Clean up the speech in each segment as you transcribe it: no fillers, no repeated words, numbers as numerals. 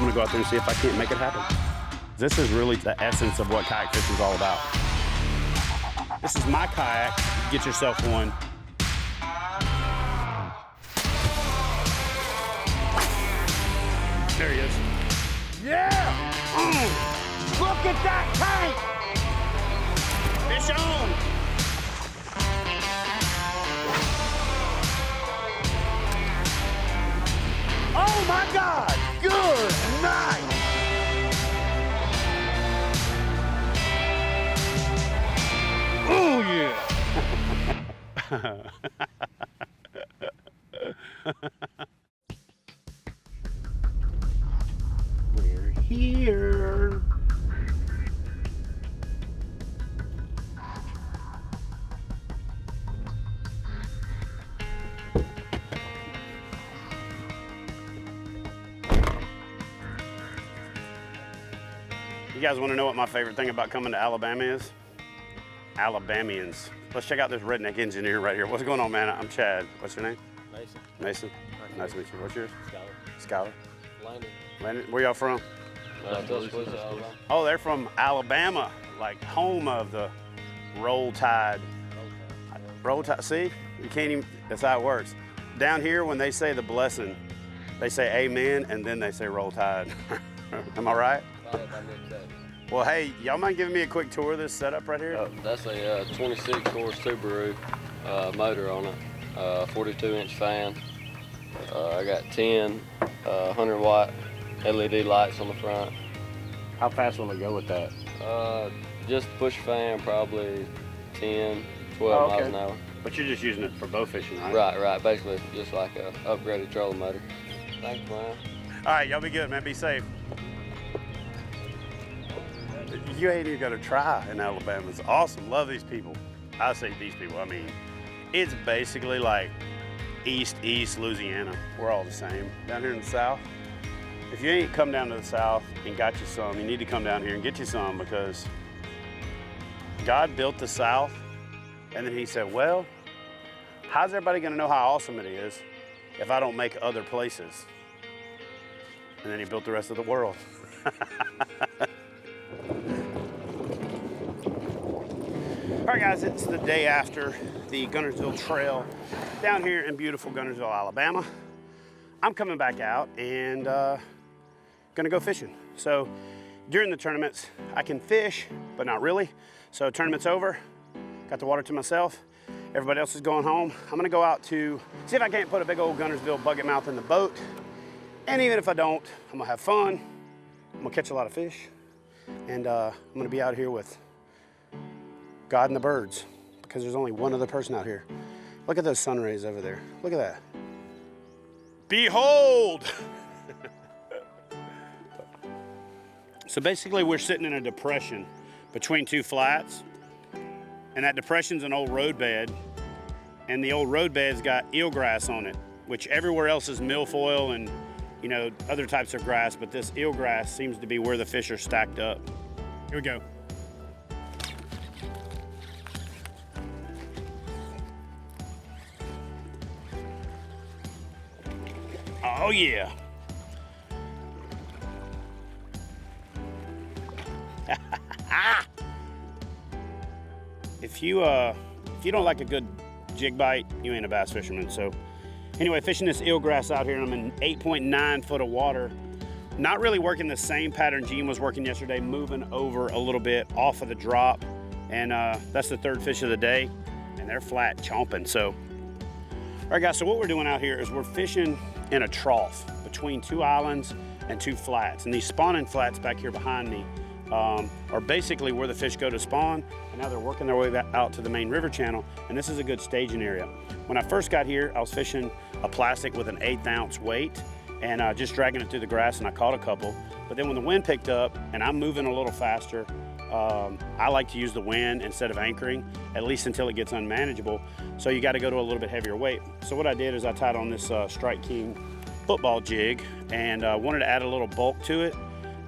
gonna go out there and see if I can't make it happen. This is really the essence of what kayak fishing is all about. This is my kayak. Get yourself one. There he is. Yeah! Look at that tank! Fish on! Oh my God! Good night! Oh yeah! We're here. You guys want to know what my favorite thing about coming to Alabama is? Alabamians. Let's check out this redneck engineer right here. What's going on, man? I'm Chad. What's your name? Mason. Mason. Nice to meet you. What's yours? Skyler. Skyler. Landon. Landon. Where y'all from? Tuscaloosa. Oh, they're from Alabama, like home of the Roll Tide. Roll Tide. See, you can't even. That's how it works. Down here, when they say the blessing, they say amen, and then they say Roll Tide. Am I right? Well, hey, y'all mind giving me a quick tour of this setup right here? That's a 26-horse Subaru motor on it, 42-inch fan. I got 10 100-watt LED lights on the front. How fast will it go with that? Just push fan, probably 10, 12 miles an hour. But you're just using it for bow fishing, right? Right. Basically, just like a upgraded trolling motor. Thanks, man. All right, y'all be good, man. Be safe. You ain't even gonna try in Alabama. It's awesome. Love these people. I say these people. I mean, it's basically like East Louisiana. We're all the same down here in the South. If you ain't come down to the South and got you some, you need to come down here and get you some, because God built the South, and then he said, well, how's everybody gonna know how awesome it is if I don't make other places? And then he built the rest of the world. All right, guys, it's the day after the Guntersville Trail down here in beautiful Guntersville, Alabama. I'm coming back out and gonna go fishing. So during the tournaments, I can fish, but not really. So tournament's over, got the water to myself. Everybody else is going home. I'm gonna go out to see if I can't put a big old Guntersville bucket mouth in the boat. And even if I don't, I'm gonna have fun. I'm gonna catch a lot of fish. And I'm gonna be out here with God and the birds, because there's only one other person out here. Look at those sun rays over there. Look at that. Behold! So basically we're sitting in a depression between two flats, and that depression's an old road bed, and the old road bed's got eelgrass on it, which everywhere else is milfoil and other types of grass, but this eelgrass seems to be where the fish are stacked up. Here we go. Oh yeah. If you don't like a good jig bite, you ain't a bass fisherman. So anyway, fishing this eelgrass out here, and I'm in 8.9 foot of water. Not really working the same pattern Gene was working yesterday, moving over a little bit off of the drop. And that's the third fish of the day, and they're flat chomping. So, all right guys, so what we're doing out here is we're fishing in a trough between two islands and two flats. And these spawning flats back here behind me are basically where the fish go to spawn, and now they're working their way back out to the main river channel, and this is a good staging area. When I first got here, I was fishing a plastic with an 1/8 ounce weight and just dragging it through the grass, and I caught a couple. But then when the wind picked up and I'm moving a little faster, I like to use the wind instead of anchoring, at least until it gets unmanageable. So you got to go to a little bit heavier weight. So what I did is I tied on this Strike King football jig, and wanted to add a little bulk to it.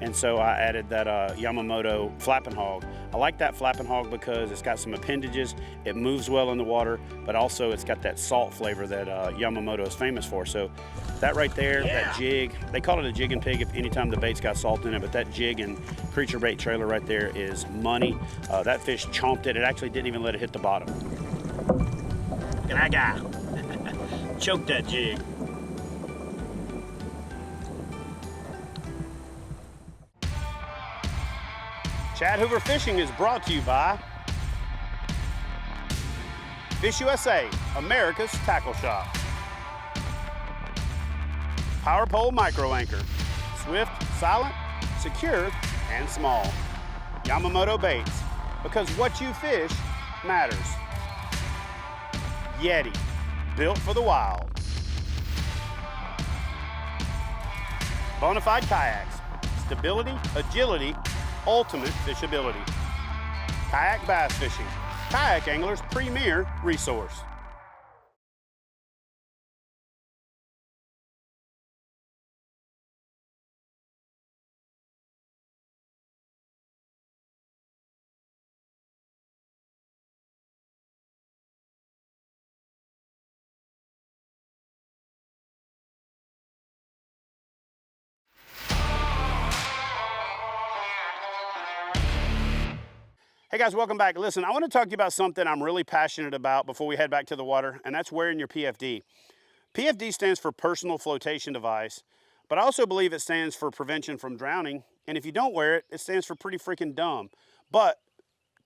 And so I added that Yamamoto flapping hog. I like that flapping hog because it's got some appendages, it moves well in the water, but also it's got that salt flavor that Yamamoto is famous for. So that right there, that jig, they call it a jig and pig if anytime the bait's got salt in it, but that jig and creature bait trailer right there is money. That fish chomped it. It actually didn't even let it hit the bottom. Look at that guy. Choked that jig. Chad Hoover Fishing is brought to you by Fish USA, America's tackle shop. Power Pole Micro Anchor, swift, silent, secure, and small. Yamamoto Baits, because what you fish matters. Yeti, built for the wild. Bonafide Kayaks, stability, agility, ultimate fishability. Kayak bass fishing, kayak anglers' premier resource. Hey guys, welcome back. Listen, I want to talk to you about something I'm really passionate about before we head back to the water, and that's wearing your PFD. PFD stands for Personal Flotation Device, but I also believe it stands for Prevention from Drowning, and if you don't wear it, it stands for pretty freaking dumb. But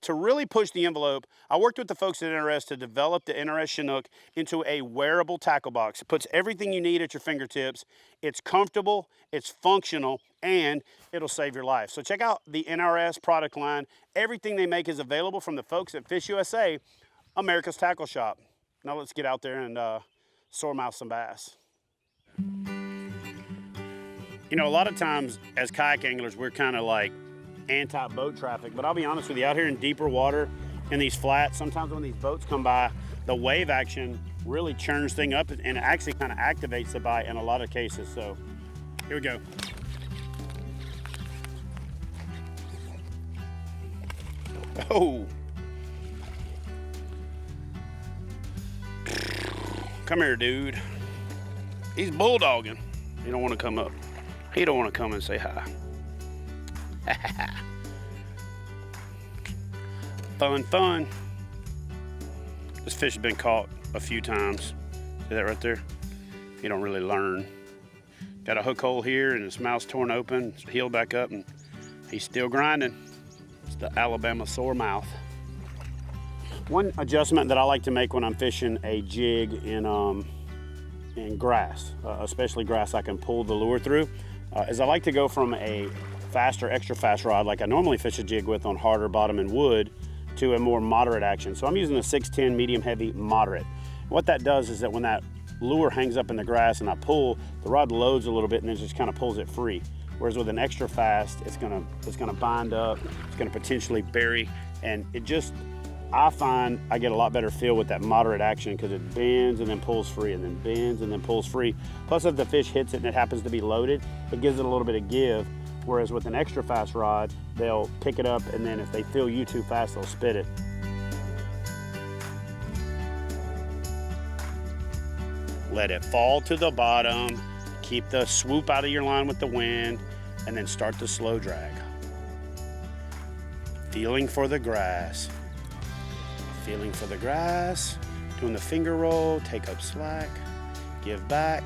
to really push the envelope, I worked with the folks at NRS to develop the NRS Chinook into a wearable tackle box. It puts everything you need at your fingertips. It's comfortable, it's functional, and it'll save your life. So check out the NRS product line. Everything they make is available from the folks at Fish USA, America's tackle shop. Now let's get out there and sourmouth some bass. You know, a lot of times as kayak anglers, we're kind of like anti-boat traffic, but I'll be honest with you, out here in deeper water, in these flats, sometimes when these boats come by, the wave action really churns things up and it actually kind of activates the bite in a lot of cases. So here we go. Oh, come here, dude. He's bulldogging. He don't want to come up. He don't want to come and say hi. Fun, fun. This fish has been caught a few times. See that right there? You don't really learn. Got a hook hole here and his mouth's torn open, it's healed back up, and he's still grinding. It's the Alabama sourmouth. One adjustment that I like to make when I'm fishing a jig in grass, especially grass I can pull the lure through, is I like to go from a faster, extra fast rod like I normally fish a jig with on harder bottom and wood to a more moderate action. So I'm using a 610 medium heavy moderate. What that does is that when that lure hangs up in the grass and I pull, the rod loads a little bit and then just kind of pulls it free. Whereas with an extra fast, it's gonna bind up, it's gonna potentially bury, and it just, I find I get a lot better feel with that moderate action because it bends and then pulls free and then bends and then pulls free. Plus if the fish hits it and it happens to be loaded, it gives it a little bit of give. Whereas with an extra fast rod, they'll pick it up and then if they feel you too fast, they'll spit it. Let it fall to the bottom, keep the swoop out of your line with the wind, and then start the slow drag. Feeling for the grass. Feeling for the grass, doing the finger roll, take up slack, give back,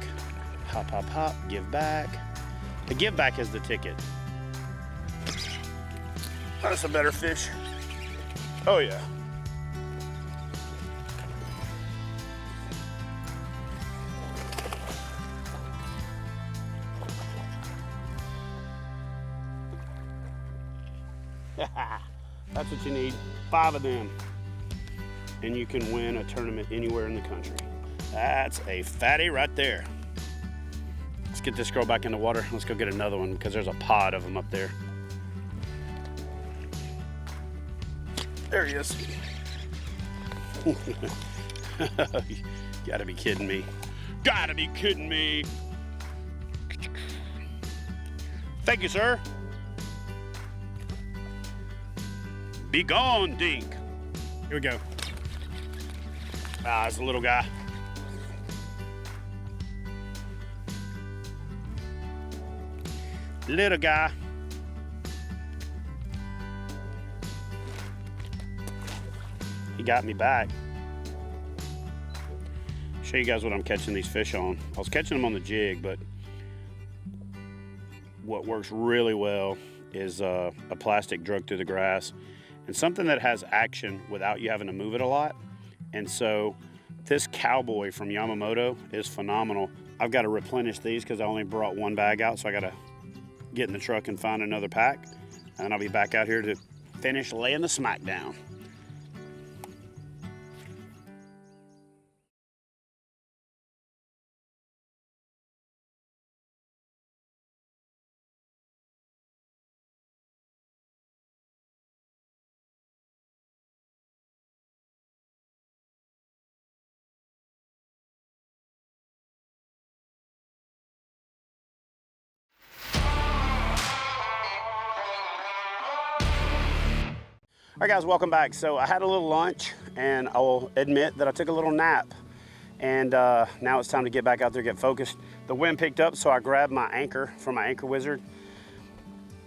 hop, hop, hop, give back. The give back is the ticket. That's a better fish. Oh yeah. That's what you need, 5 of them. And you can win a tournament anywhere in the country. That's a fatty right there. Let's get this girl back in the water. Let's go get another one because there's a pod of them up there. There he is. You gotta be kidding me. Gotta be kidding me. Thank you, sir. Be gone, dink. Here we go. Ah, it's a little guy. Little guy. He got me back. Show you guys what I'm catching these fish on. I was catching them on the jig, but what works really well is a plastic drug through the grass and something that has action without you having to move it a lot. And so this Cowboy from Yamamoto is phenomenal. I've got to replenish these because I only brought one bag out, so I got to get in the truck and find another pack. And I'll be back out here to finish laying the smack down. All right, guys, welcome back. So I had a little lunch, and I will admit that I took a little nap. And now it's time to get back out there, get focused. The wind picked up, so I grabbed my anchor from my anchor wizard.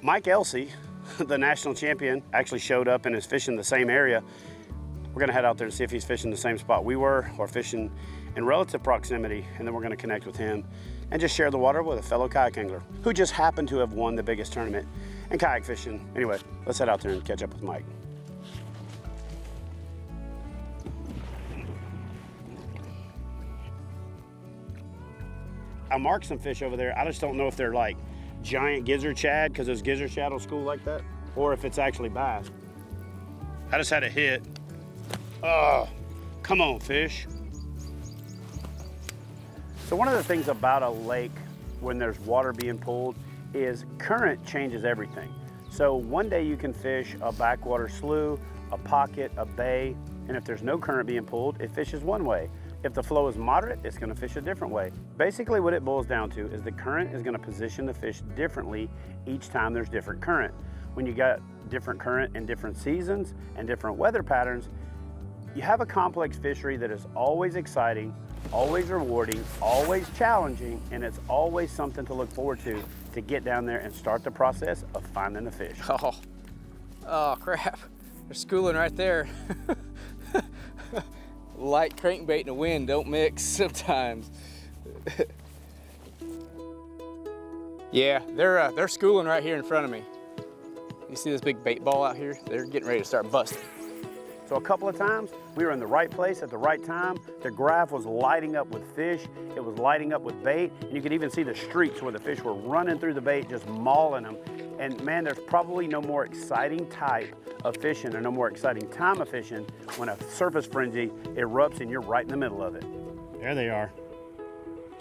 Mike Elsey, the national champion, actually showed up and is fishing the same area. We're gonna head out there and see if he's fishing the same spot we were, or fishing in relative proximity, and then we're gonna connect with him and just share the water with a fellow kayak angler who just happened to have won the biggest tournament in kayak fishing. Anyway, let's head out there and catch up with Mike. I marked some fish over there. I just don't know if they're like giant gizzard shad, because those gizzard shad will school like that, or if it's actually bass. I just had a hit. Oh, come on, fish. So one of the things about a lake when there's water being pulled is current changes everything. So one day you can fish a backwater slough, a pocket, a bay, and if there's no current being pulled, it fishes one way. If the flow is moderate, it's gonna fish a different way. Basically what it boils down to is the current is gonna position the fish differently each time there's different current. When you got different current in different seasons and different weather patterns, you have a complex fishery that is always exciting, always rewarding, always challenging, and it's always something to look forward to get down there and start the process of finding the fish. Oh crap, they're schooling right there. Light crankbait and the wind don't mix sometimes. Yeah, they're schooling right here in front of me. You see this big bait ball out here? They're getting ready to start busting. So a couple of times, we were in the right place at the right time. The graph was lighting up with fish. It was lighting up with bait. And you could even see the streaks where the fish were running through the bait, just mauling them. And man, there's probably no more exciting type of fishing or no more exciting time of fishing when a surface frenzy erupts and you're right in the middle of it. There they are.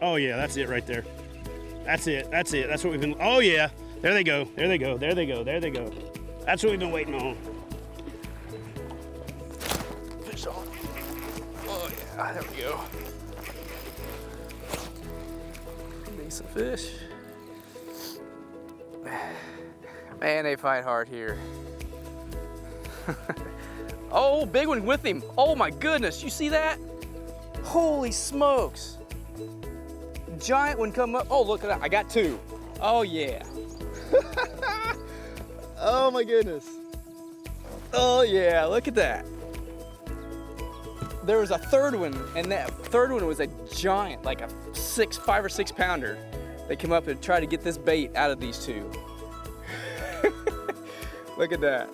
Oh yeah, that's it right there. That's it, that's it. That's what we've been, oh yeah. There they go, there they go, there they go, there they go. That's what we've been waiting on. Fish on. Oh yeah, there we go. Decent fish. Man, they fight hard here. Oh, big one with him. Oh my goodness, you see that? Holy smokes. Giant one come up. Oh, look at that, I got two. Oh yeah. Oh my goodness. Oh yeah, look at that. There was a third one, and that third one was a giant, like a 5 or 6 pounder. They come up and try to get this bait out of these two. Look at that.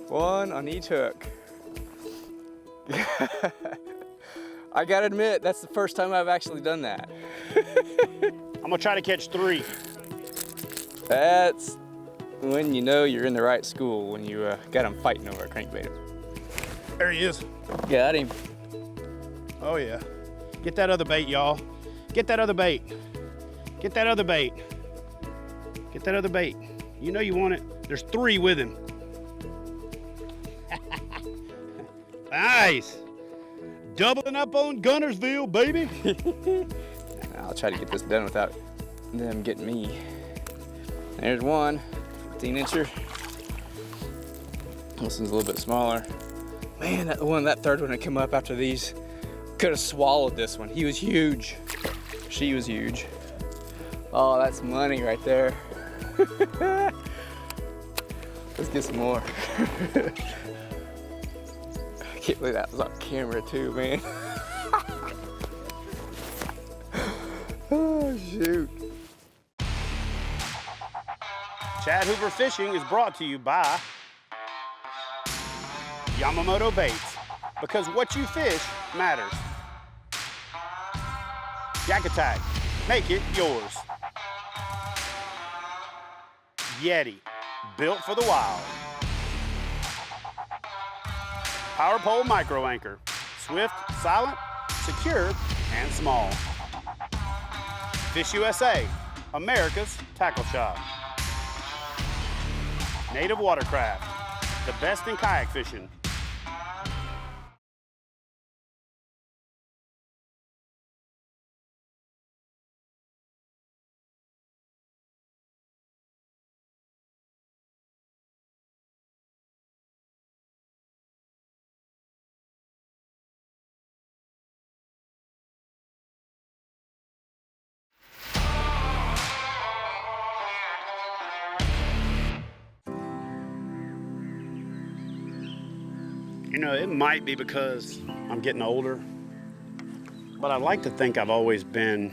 One on each hook. I gotta admit, that's the first time I've actually done that. I'm gonna try to catch 3. That's when you know you're in the right school, when you got them fighting over a crankbait. There he is. Got him. Oh yeah. Get that other bait, y'all. Get that other bait. Get that other bait. Get that other bait. You know you want it. There's 3 with him. Nice. Doubling up on Guntersville, baby. I'll try to get this done without them getting me. There's one, 15-incher. This one's a little bit smaller. Man, that third one that came up after these could have swallowed this one. He was huge. She was huge. Oh, that's money right there. Let's get some more. I can't believe that was on camera too, man. Oh, shoot. Chad Hoover Fishing is brought to you by Yamamoto Baits, because what you fish matters. Yak Attack, make it yours. Yeti, built for the wild. Power Pole Micro Anchor, swift, silent, secure, and small. Fish USA, America's tackle shop. Native Watercraft, the best in kayak fishing. You know, it might be because I'm getting older, but I'd like to think I've always been,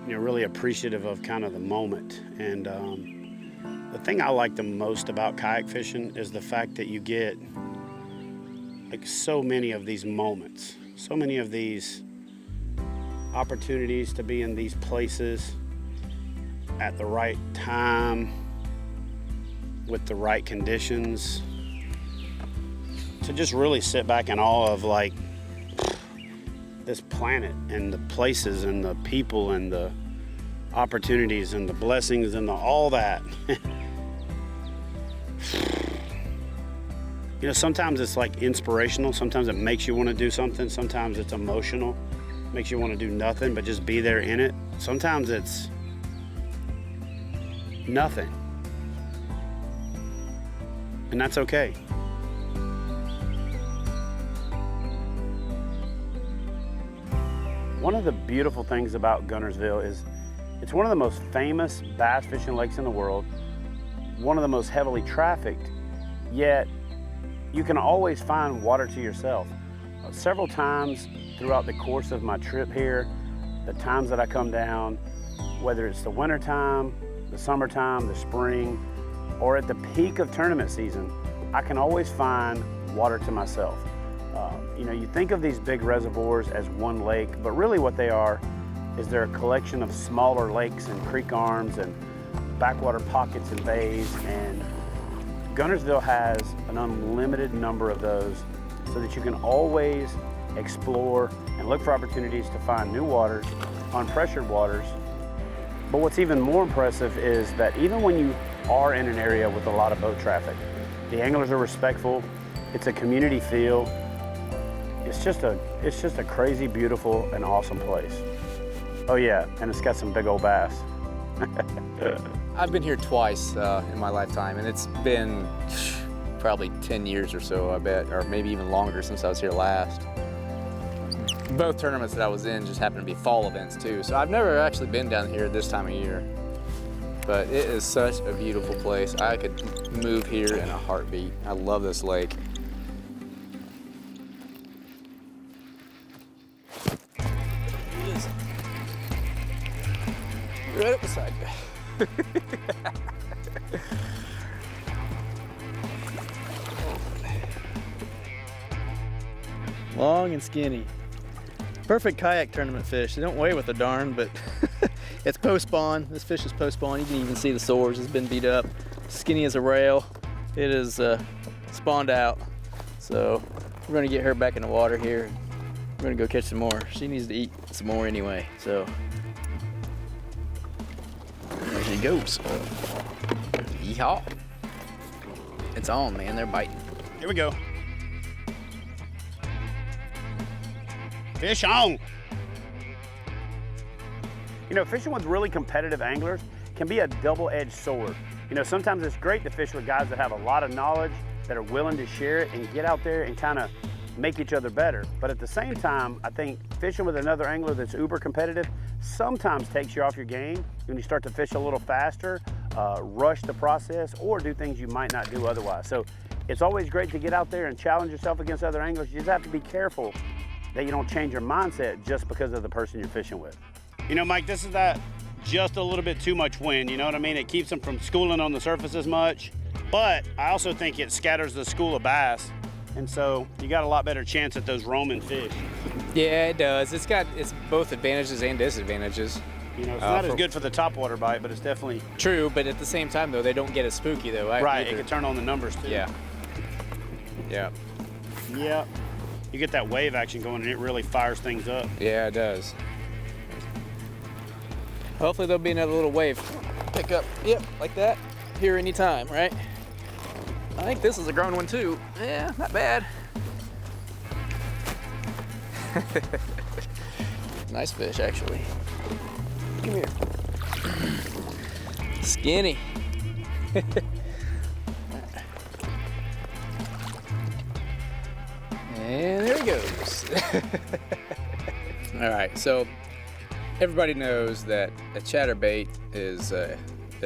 you know, really appreciative of kind of the moment. And the thing I like the most about kayak fishing is the fact that you get like so many of these moments, so many of these opportunities to be in these places at the right time with the right conditions, to just really sit back in awe of like this planet and the places and the people and the opportunities and the blessings and all that. You know, sometimes it's like inspirational, sometimes it makes you want to do something, sometimes it's emotional, makes you want to do nothing but just be there in it. Sometimes it's nothing, and that's okay. One of the beautiful things about Guntersville is it's one of the most famous bass fishing lakes in the world, one of the most heavily trafficked, yet you can always find water to yourself. Several times throughout the course of my trip here, the times that I come down, whether it's the winter time, the summertime, the spring, or at the peak of tournament season, I can always find water to myself. You know, you think of these big reservoirs as one lake, but really what they are is they're a collection of smaller lakes and creek arms and backwater pockets and bays, and Guntersville has an unlimited number of those so that you can always explore and look for opportunities to find new waters, unpressured waters. But what's even more impressive is that even when you are in an area with a lot of boat traffic, the anglers are respectful, it's a community feel. It's just a crazy, beautiful, and awesome place. Oh yeah, and it's got some big old bass. I've been here twice in my lifetime, and it's been probably 10 years or so, I bet, or maybe even longer since I was here last. Both tournaments that I was in just happened to be fall events too, so I've never actually been down here this time of year. But it is such a beautiful place. I could move here in a heartbeat. I love this lake. Right up beside you. Long and skinny. Perfect kayak tournament fish. They don't weigh with a darn, but it's post-spawn. This fish is post-spawn. You can even see the sores. It's been beat up. Skinny as a rail. It is spawned out. So we're gonna get her back in the water here. We're gonna go catch some more. She needs to eat some more anyway, so. There she goes. Yeehaw. It's on, man. They're biting. Here we go. Fish on. You know, fishing with really competitive anglers, can be a double-edged sword. You know, sometimes it's great to fish with guys that have a lot of knowledge, that are willing to share it and get out there and kind of make each other better. But at the same time, I think fishing with another angler that's uber competitive sometimes takes you off your game when you start to fish a little faster, rush the process, or do things you might not do otherwise. So it's always great to get out there and challenge yourself against other anglers. You just have to be careful that you don't change your mindset just because of the person you're fishing with. You know, Mike, this is that just a little bit too much wind, you know what I mean? It keeps them from schooling on the surface as much, but I also think it scatters the school of bass. And so you got a lot better chance at those roaming fish. Yeah, it does. It's both advantages and disadvantages. You know, it's not as good for the topwater bite, but it's definitely true. But at the same time, though, they don't get as spooky, though. Right, it can turn on the numbers too. Yeah. Yeah. Yeah. You get that wave action going, and it really fires things up. Yeah, it does. Hopefully there'll be another little wave pick up. Yep, like that. Here anytime, right? I think this is a grown one too. Yeah, not bad. Nice fish, actually. Come here. Skinny. And there he goes. All right, so everybody knows that a chatterbait is a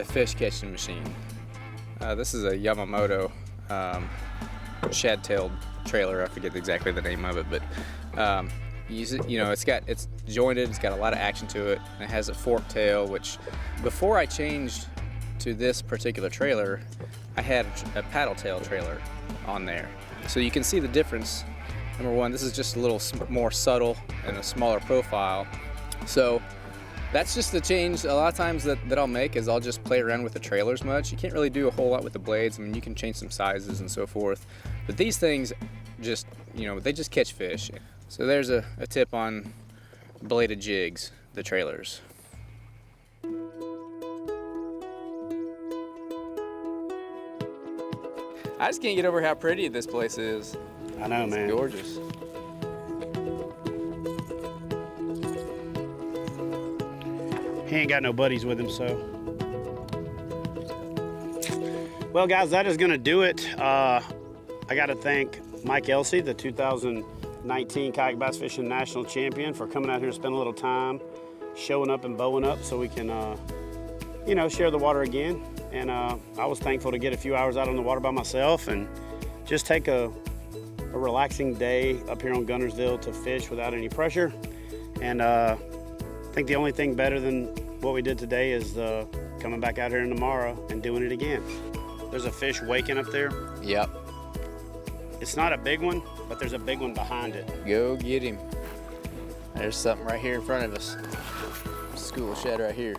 fish catching machine. This is a Yamamoto shad-tailed trailer. I forget exactly the name of it, but use it. You know, it's jointed. It's got a lot of action to it. And it has a fork tail, which before I changed to this particular trailer, I had a paddle tail trailer on there. So you can see the difference. Number one, this is just a little more subtle and a smaller profile. So that's just the change a lot of times that I'll make, is I'll just play around with the trailers much. You can't really do a whole lot with the blades. I mean, you can change some sizes and so forth. But these things just, you know, they just catch fish. So there's a tip on bladed jigs, the trailers. I just can't get over how pretty this place is. I know, man. It's gorgeous. He ain't got no buddies with him, so. Well, guys, that is gonna do it. I gotta thank Mike Elsey, the 2019 Kayak Bass Fishing National Champion, for coming out here and spending a little time showing up and bowing up so we can, you know, share the water again. And I was thankful to get a few hours out on the water by myself and just take a relaxing day up here on Guntersville to fish without any pressure. And I think the only thing better than what we did today is coming back out here tomorrow and doing it again. There's a fish waking up there. Yep. It's not a big one, but there's a big one behind it. Go get him. There's something right here in front of us. School shed right here.